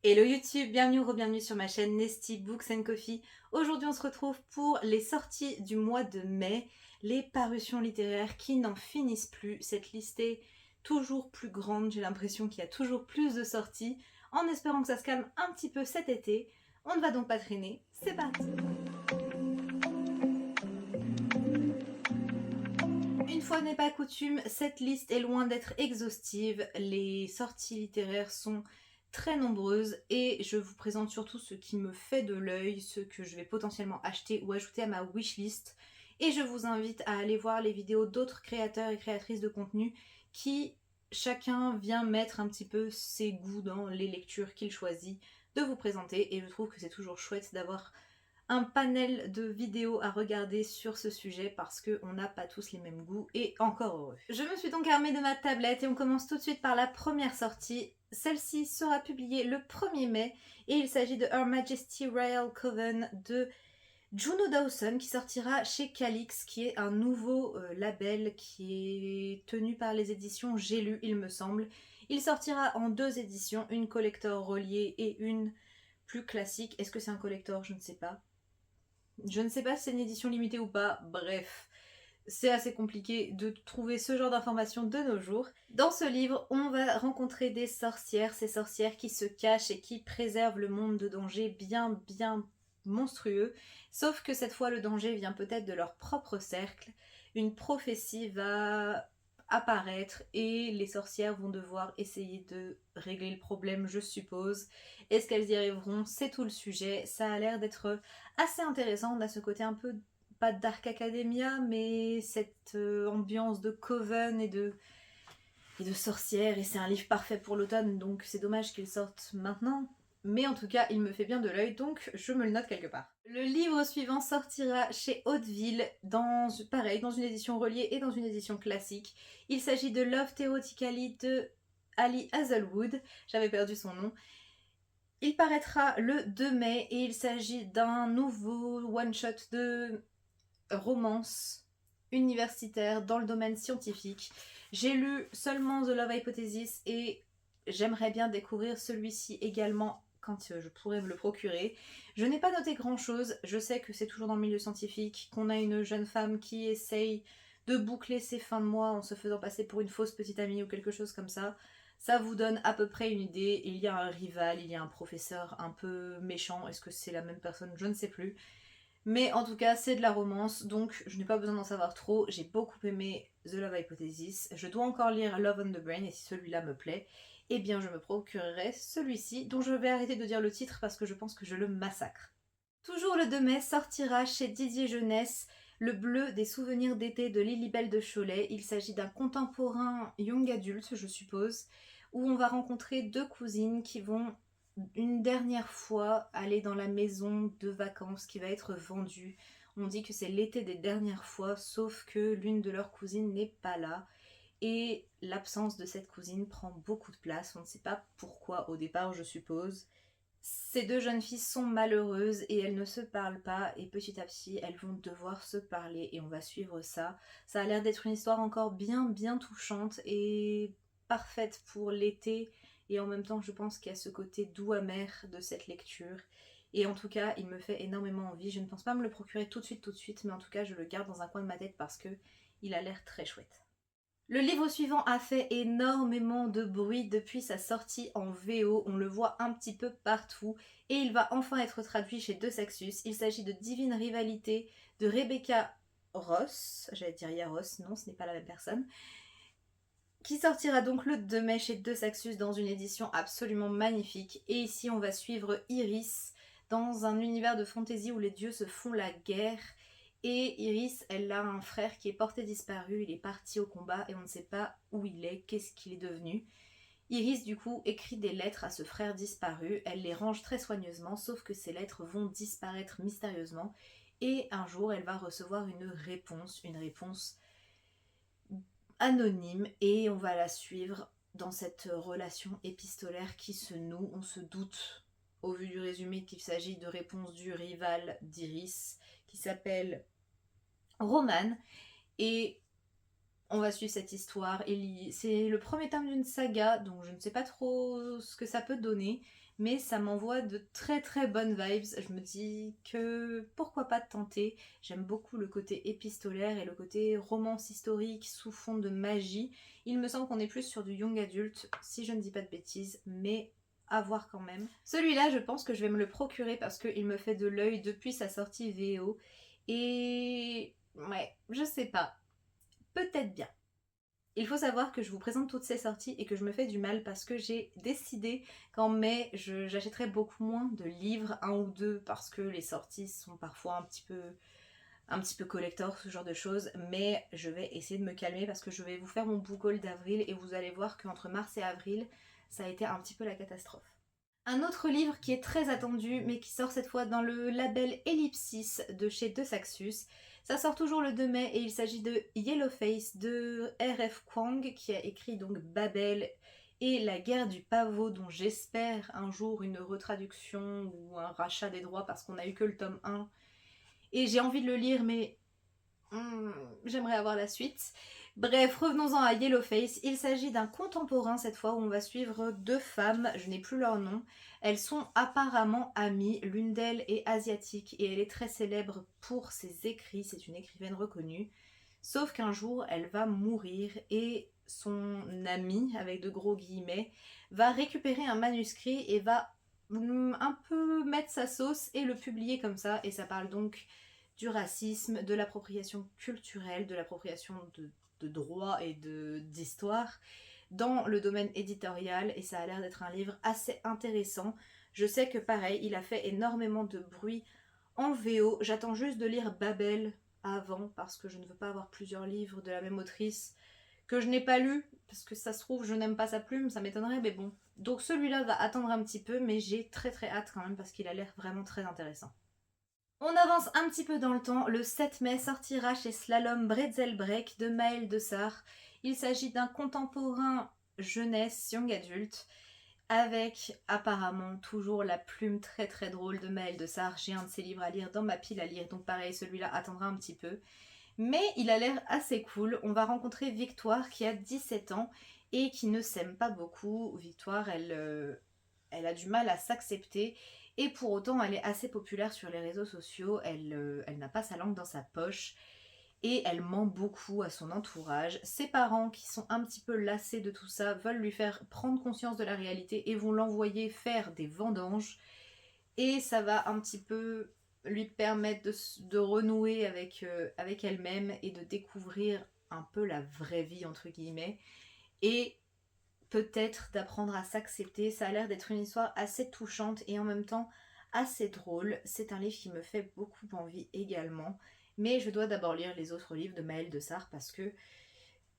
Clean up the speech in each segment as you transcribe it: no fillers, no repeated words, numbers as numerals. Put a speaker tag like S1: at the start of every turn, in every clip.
S1: Hello YouTube, bienvenue ou re-bienvenue sur ma chaîne Nesty Books and Coffee. Aujourd'hui on se retrouve pour les sorties du mois de mai, les parutions littéraires qui n'en finissent plus. Cette liste est toujours plus grande, j'ai l'impression qu'il y a toujours plus de sorties. En espérant que ça se calme un petit peu cet été, on ne va donc pas traîner, c'est parti! Une fois n'est pas coutume, cette liste est loin d'être exhaustive. Les sorties littéraires sont très nombreuses et je vous présente surtout ce qui me fait de l'œil, ce que je vais potentiellement acheter ou ajouter à ma wishlist. Et je vous invite à aller voir les vidéos d'autres créateurs et créatrices de contenu qui chacun vient mettre un petit peu ses goûts dans les lectures qu'il choisit de vous présenter. Et je trouve que c'est toujours chouette d'avoir un panel de vidéos à regarder sur ce sujet parce qu'on n'a pas tous les mêmes goûts et encore heureux. Je me suis donc armée de ma tablette et on commence tout de suite par la première sortie. Celle-ci sera publiée le 1er mai et il s'agit de Her Majesty Royal Coven de Juno Dawson qui sortira chez Calix, qui est un nouveau label qui est tenu par les éditions J'ai lu, il me semble. Il sortira en 2 éditions, une collector reliée et une plus classique. Est-ce que c'est un collector? Je ne sais pas. Je ne sais pas si c'est une édition limitée ou pas, bref. C'est assez compliqué de trouver ce genre d'informations de nos jours. Dans ce livre, on va rencontrer des sorcières, ces sorcières qui se cachent et qui préservent le monde de dangers bien monstrueux. Sauf que cette fois, le danger vient peut-être de leur propre cercle. Une prophétie va apparaître et les sorcières vont devoir essayer de régler le problème, je suppose. Est-ce qu'elles y arriveront? C'est tout le sujet. Ça a l'air d'être assez intéressant. On a ce côté un peu, pas Dark Academia, mais cette ambiance de coven et de sorcières, et c'est un livre parfait pour l'automne, donc c'est dommage qu'il sorte maintenant. Mais en tout cas, il me fait bien de l'œil, donc je me le note quelque part. Le livre suivant sortira chez Hauteville, pareil, dans une édition reliée et dans une édition classique. Il s'agit de Love Theoretically de Ali Hazelwood, j'avais perdu son nom. Il paraîtra le 2 mai et il s'agit d'un nouveau one-shot de romance universitaire dans le domaine scientifique. J'ai lu seulement The Love Hypothesis et j'aimerais bien découvrir celui-ci également quand je pourrais me le procurer. Je n'ai pas noté grand chose, je sais que c'est toujours dans le milieu scientifique, qu'on a une jeune femme qui essaye de boucler ses fins de mois en se faisant passer pour une fausse petite amie ou quelque chose comme ça. Ça vous donne à peu près une idée. Il y a un rival, il y a un professeur un peu méchant. Est-ce que c'est la même personne? Je ne sais plus. Mais en tout cas, c'est de la romance, donc je n'ai pas besoin d'en savoir trop. J'ai beaucoup aimé The Love Hypothesis. Je dois encore lire Love on the Brain, et si celui-là me plaît, eh bien je me procurerai celui-ci, dont je vais arrêter de dire le titre parce que je pense que je le massacre. Toujours le 2 mai sortira chez Didier Jeunesse Le bleu des souvenirs d'été de Lilibelle de Cholet. Il s'agit d'un contemporain young adulte, je suppose, où on va rencontrer 2 cousines qui vont une dernière fois aller dans la maison de vacances qui va être vendue. On dit que c'est l'été des dernières fois, sauf que l'une de leurs cousines n'est pas là. Et l'absence de cette cousine prend beaucoup de place. On ne sait pas pourquoi au départ, je suppose. Ces 2 jeunes filles sont malheureuses et elles ne se parlent pas et petit à petit elles vont devoir se parler et on va suivre ça. Ça a l'air d'être une histoire encore bien touchante et parfaite pour l'été et en même temps je pense qu'il y a ce côté doux amer de cette lecture. Et en tout cas il me fait énormément envie. Je ne pense pas me le procurer tout de suite mais en tout cas je le garde dans un coin de ma tête parce que il a l'air très chouette. Le livre suivant a fait énormément de bruit depuis sa sortie en VO, on le voit un petit peu partout et il va enfin être traduit chez De Saxus. Il s'agit de Divine Rivalité de Rebecca Ross, j'allais dire Yaros, non ce n'est pas la même personne, qui sortira donc le 2 mai chez De Saxus dans une édition absolument magnifique. Et ici on va suivre Iris dans un univers de fantasy où les dieux se font la guerre. Et Iris, elle a un frère qui est porté disparu, il est parti au combat et on ne sait pas où il est, qu'est-ce qu'il est devenu. Iris du coup écrit des lettres à ce frère disparu, elle les range très soigneusement, sauf que ces lettres vont disparaître mystérieusement et un jour elle va recevoir une réponse anonyme et on va la suivre dans cette relation épistolaire qui se noue. On se doute au vu du résumé qu'il s'agit de réponse du rival d'Iris qui s'appelle Roman et on va suivre cette histoire. C'est le premier tome d'une saga donc je ne sais pas trop ce que ça peut donner mais ça m'envoie de très très bonnes vibes. Je me dis que pourquoi pas tenter. J'aime beaucoup le côté épistolaire et le côté romance historique sous fond de magie. Il me semble qu'on est plus sur du young adulte, si je ne dis pas de bêtises, mais à voir quand même. Celui-là, je pense que je vais me le procurer parce qu'il me fait de l'œil depuis sa sortie VO. Et ouais, je sais pas. Peut-être bien. Il faut savoir que je vous présente toutes ces sorties et que je me fais du mal parce que j'ai décidé qu'en mai, j'achèterai beaucoup moins de livres, un ou deux, parce que les sorties sont parfois un petit peu collector, ce genre de choses. Mais je vais essayer de me calmer parce que je vais vous faire mon book haul d'avril et vous allez voir qu'entre mars et avril, ça a été un petit peu la catastrophe. Un autre livre qui est très attendu, mais qui sort cette fois dans le label Ellipsis de chez De Saxus. Ça sort toujours le 2 mai et il s'agit de Yellowface de R.F. Kuang qui a écrit donc Babel et La guerre du pavot, dont j'espère un jour une retraduction ou un rachat des droits parce qu'on n'a eu que le tome 1. Et j'ai envie de le lire, mais j'aimerais avoir la suite. Bref, revenons-en à Yellowface. Il s'agit d'un contemporain cette fois où on va suivre deux femmes, je n'ai plus leur nom. Elles sont apparemment amies, l'une d'elles est asiatique et elle est très célèbre pour ses écrits, c'est une écrivaine reconnue. Sauf qu'un jour, elle va mourir et son amie, avec de gros guillemets, va récupérer un manuscrit et va un peu mettre sa sauce et le publier comme ça. Et ça parle donc du racisme, de l'appropriation culturelle, de l'appropriation de droit et d'histoire dans le domaine éditorial et ça a l'air d'être un livre assez intéressant. Je sais que pareil, il a fait énormément de bruit en VO. J'attends juste de lire Babel avant parce que je ne veux pas avoir plusieurs livres de la même autrice que je n'ai pas lu parce que ça se trouve je n'aime pas sa plume, ça m'étonnerait mais bon. Donc celui-là va attendre un petit peu mais j'ai très très hâte quand même parce qu'il a l'air vraiment très intéressant. On avance un petit peu dans le temps. Le 7 mai sortira chez Slalom Break de Maël de Sar. Il s'agit d'un contemporain jeunesse, young adulte, avec apparemment toujours la plume très très drôle de Maël de Sar. J'ai un de ses livres à lire dans ma pile à lire, donc pareil, celui-là attendra un petit peu. Mais il a l'air assez cool. On va rencontrer Victoire qui a 17 ans et qui ne s'aime pas beaucoup. Victoire, elle a du mal à s'accepter et pour autant elle est assez populaire sur les réseaux sociaux, elle n'a pas sa langue dans sa poche et elle ment beaucoup à son entourage. Ses parents qui sont un petit peu lassés de tout ça veulent lui faire prendre conscience de la réalité et vont l'envoyer faire des vendanges et ça va un petit peu lui permettre de renouer avec elle-même et de découvrir un peu la vraie vie entre guillemets et peut-être d'apprendre à s'accepter. Ça a l'air d'être une histoire assez touchante et en même temps assez drôle. C'est un livre qui me fait beaucoup envie également. Mais je dois d'abord lire les autres livres de Maël de Sar parce que,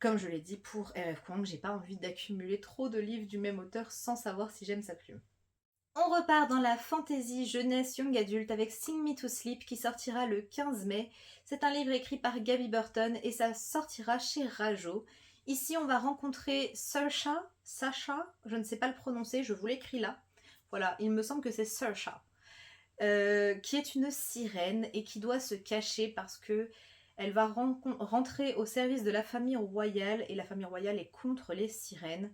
S1: comme je l'ai dit pour R.F. Kuang, j'ai pas envie d'accumuler trop de livres du même auteur sans savoir si j'aime sa plume. On repart dans la fantasy jeunesse young adulte avec Sing Me to Sleep qui sortira le 15 mai. C'est un livre écrit par Gaby Burton et ça sortira chez Rajo. Ici, on va rencontrer Sacha, je ne sais pas le prononcer, je vous l'écris là. Voilà, il me semble que c'est Sacha, qui est une sirène et qui doit se cacher parce que elle va rentrer au service de la famille royale et la famille royale est contre les sirènes.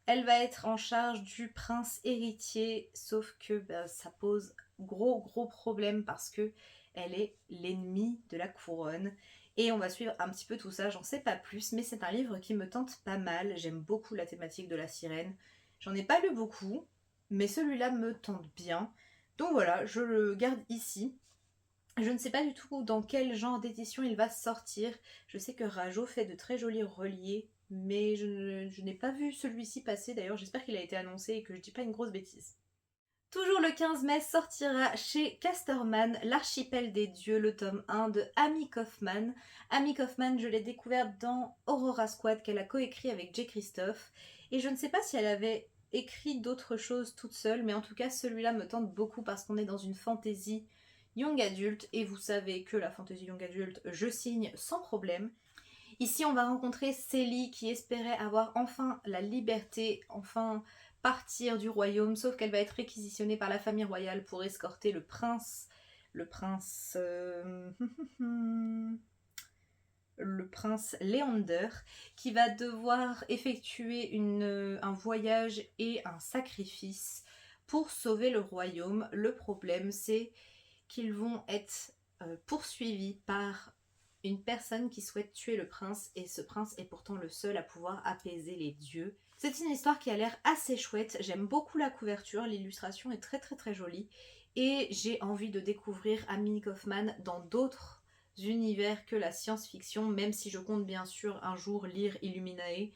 S1: Elle va être en charge du prince héritier, sauf que ça pose gros problème parce que elle est l'ennemie de la couronne. Et on va suivre un petit peu tout ça, j'en sais pas plus, mais c'est un livre qui me tente pas mal. J'aime beaucoup la thématique de la sirène. J'en ai pas lu beaucoup, mais celui-là me tente bien. Donc voilà, je le garde ici. Je ne sais pas du tout dans quel genre d'édition il va sortir. Je sais que Rajo fait de très jolis reliés, mais je n'ai pas vu celui-ci passer. D'ailleurs, j'espère qu'il a été annoncé et que je dis pas une grosse bêtise. Toujours le 15 mai sortira chez Casterman L'archipel des dieux, le tome 1 de Amy Kaufman. Amy Kaufman, je l'ai découverte dans Aurora Squad qu'elle a coécrit avec J. Christophe. Et je ne sais pas si elle avait écrit d'autres choses toute seule, mais en tout cas celui-là me tente beaucoup parce qu'on est dans une fantasy young adulte. Et vous savez que la fantasy young adulte, je signe sans problème. Ici, on va rencontrer Célie qui espérait avoir enfin la liberté, enfin partir du royaume, sauf qu'elle va être réquisitionnée par la famille royale pour escorter le prince le prince Léander, qui va devoir effectuer un voyage et un sacrifice pour sauver le royaume. Le problème, c'est qu'ils vont être poursuivis par une personne qui souhaite tuer le prince, et ce prince est pourtant le seul à pouvoir apaiser les dieux. C'est une histoire qui a l'air assez chouette, j'aime beaucoup la couverture, l'illustration est très très très jolie, et j'ai envie de découvrir Amy Kaufman dans d'autres univers que la science-fiction, même si je compte bien sûr un jour lire Illuminae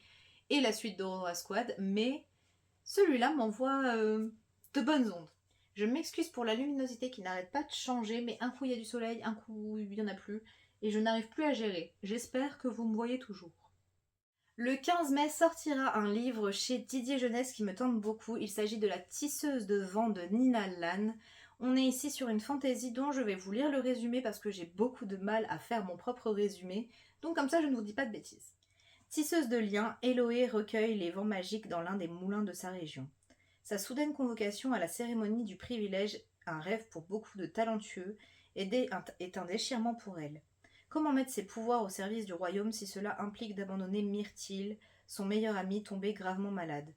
S1: et la suite d'Aurora Squad, mais celui-là m'envoie de bonnes ondes. Je m'excuse pour la luminosité qui n'arrête pas de changer, mais un coup il y a du soleil, un coup il n'y en a plus, et je n'arrive plus à gérer. J'espère que vous me voyez toujours. Le 15 mai sortira un livre chez Didier Jeunesse qui me tente beaucoup. Il s'agit de La tisseuse de vent de Nina Lann. On est ici sur une fantaisie dont je vais vous lire le résumé parce que j'ai beaucoup de mal à faire mon propre résumé, donc comme ça je ne vous dis pas de bêtises. Tisseuse de liens, Éloé recueille les vents magiques dans l'un des moulins de sa région. Sa soudaine convocation à la cérémonie du privilège, un rêve pour beaucoup de talentueux, est un déchirement pour elle. Comment mettre ses pouvoirs au service du royaume si cela implique d'abandonner Myrtille, son meilleur ami tombé gravement malade?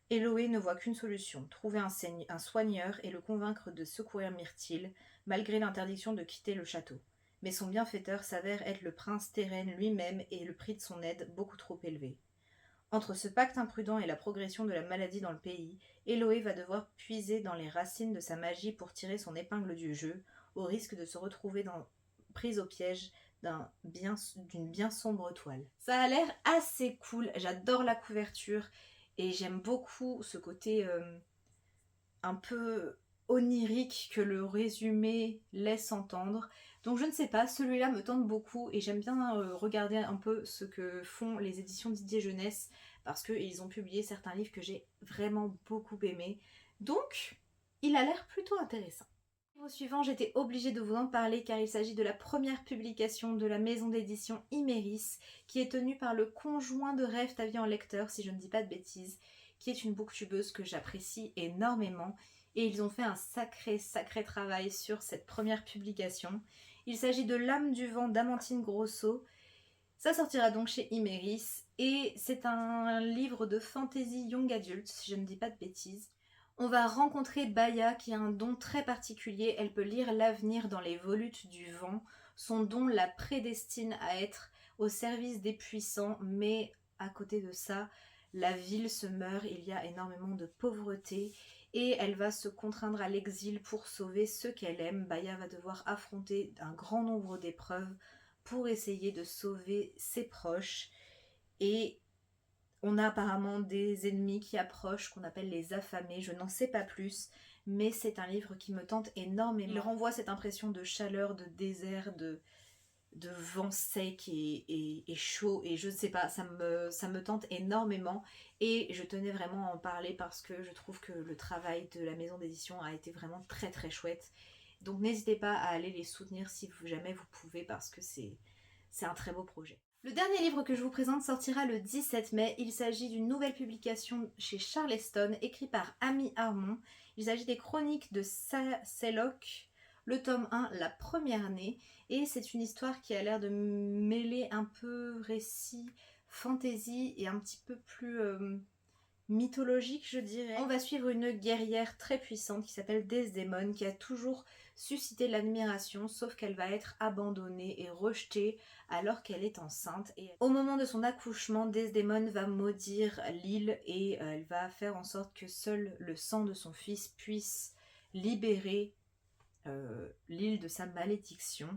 S1: Éloé ne voit qu'une solution, trouver un soigneur et le convaincre de secourir Myrtille, malgré l'interdiction de quitter le château. Mais son bienfaiteur s'avère être le prince Teren lui-même et le prix de son aide beaucoup trop élevé. Entre ce pacte imprudent et la progression de la maladie dans le pays, Éloé va devoir puiser dans les racines de sa magie pour tirer son épingle du jeu, au risque de se retrouver prise au piège d'une bien sombre toile. Ça a l'air assez cool, j'adore la couverture et j'aime beaucoup ce côté un peu onirique que le résumé laisse entendre. Donc je ne sais pas, celui-là me tente beaucoup et j'aime bien regarder un peu ce que font les éditions Didier Jeunesse parce qu'ils ont publié certains livres que j'ai vraiment beaucoup aimés. Donc, il a l'air plutôt intéressant. Au suivant, j'étais obligée de vous en parler car il s'agit de la première publication de la maison d'édition Iméris qui est tenue par le conjoint de Rêve ta vie en lecteur, si je ne dis pas de bêtises, qui est une booktubeuse que j'apprécie énormément et ils ont fait un sacré travail sur cette première publication. Il s'agit de L'âme du vent d'Amantine Grosso. Ça sortira donc chez Iméris et c'est un livre de fantasy young adult, si je ne dis pas de bêtises. On va rencontrer Baya qui a un don très particulier, elle peut lire l'avenir dans les volutes du vent. Son don la prédestine à être au service des puissants, mais à côté de ça, la ville se meurt, il y a énormément de pauvreté et elle va se contraindre à l'exil pour sauver ceux qu'elle aime. Baya va devoir affronter un grand nombre d'épreuves pour essayer de sauver ses proches et on a apparemment des ennemis qui approchent, qu'on appelle les affamés, je n'en sais pas plus, mais c'est un livre qui me tente énormément. Il renvoie cette impression de chaleur, de désert, de vent sec et chaud, et je ne sais pas, ça me tente énormément, et je tenais vraiment à en parler parce que je trouve que le travail de la maison d'édition a été vraiment très chouette. Donc n'hésitez pas à aller les soutenir si jamais vous pouvez parce que c'est un très beau projet. Le dernier livre que je vous présente sortira le 17 mai. Il s'agit d'une nouvelle publication chez Charleston, écrite par Amy Harmon. Il s'agit des chroniques de Selok, le tome 1, La première année. Et c'est une histoire qui a l'air de mêler un peu récit, fantasy et un petit peu plus mythologique, je dirais. On va suivre une guerrière très puissante qui s'appelle Desdemone, qui a toujours suscité l'admiration, sauf qu'elle va être abandonnée et rejetée alors qu'elle est enceinte. Et au moment de son accouchement, Desdemone va maudire l'île et elle va faire en sorte que seul le sang de son fils puisse libérer l'île de sa malédiction.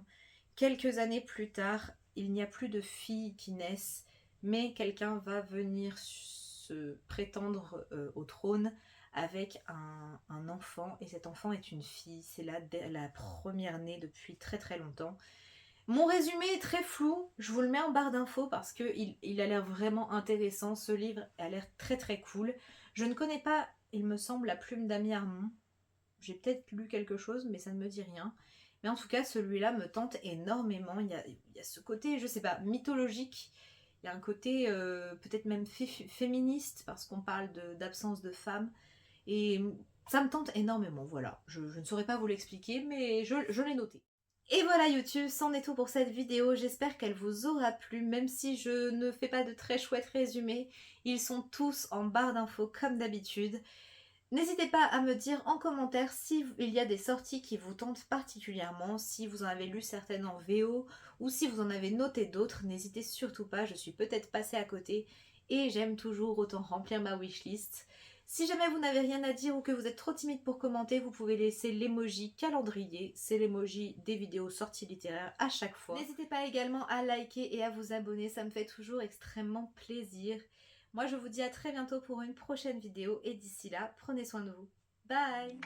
S1: Quelques années plus tard, il n'y a plus de filles qui naissent, mais quelqu'un va venir se prétendre au trône avec un enfant, et cet enfant est une fille. C'est la première née depuis très longtemps. Mon résumé est très flou, je vous le mets en barre d'infos parce qu'il a l'air vraiment intéressant. Ce livre a l'air très cool. Je ne connais pas, il me semble, La plume d'Amy Harmon. J'ai peut-être lu quelque chose, mais ça ne me dit rien. Mais en tout cas, celui-là me tente énormément. Il y a ce côté, je sais pas, mythologique. Il y a un côté peut-être même féministe, parce qu'on parle d'absence de femmes. Et ça me tente énormément, voilà. Je ne saurais pas vous l'expliquer, mais je l'ai noté. Et voilà YouTube, c'en est tout pour cette vidéo. J'espère qu'elle vous aura plu, même si je ne fais pas de très chouettes résumés. Ils sont tous en barre d'infos comme d'habitude. N'hésitez pas à me dire en commentaire si il y a des sorties qui vous tentent particulièrement, si vous en avez lu certaines en VO ou si vous en avez noté d'autres. N'hésitez surtout pas, je suis peut-être passée à côté et j'aime toujours autant remplir ma wishlist. Si jamais vous n'avez rien à dire ou que vous êtes trop timide pour commenter, vous pouvez laisser l'emoji calendrier, c'est l'emoji des vidéos sorties littéraires à chaque fois. N'hésitez pas également à liker et à vous abonner, ça me fait toujours extrêmement plaisir. Moi, je vous dis à très bientôt pour une prochaine vidéo et d'ici là, prenez soin de vous. Bye!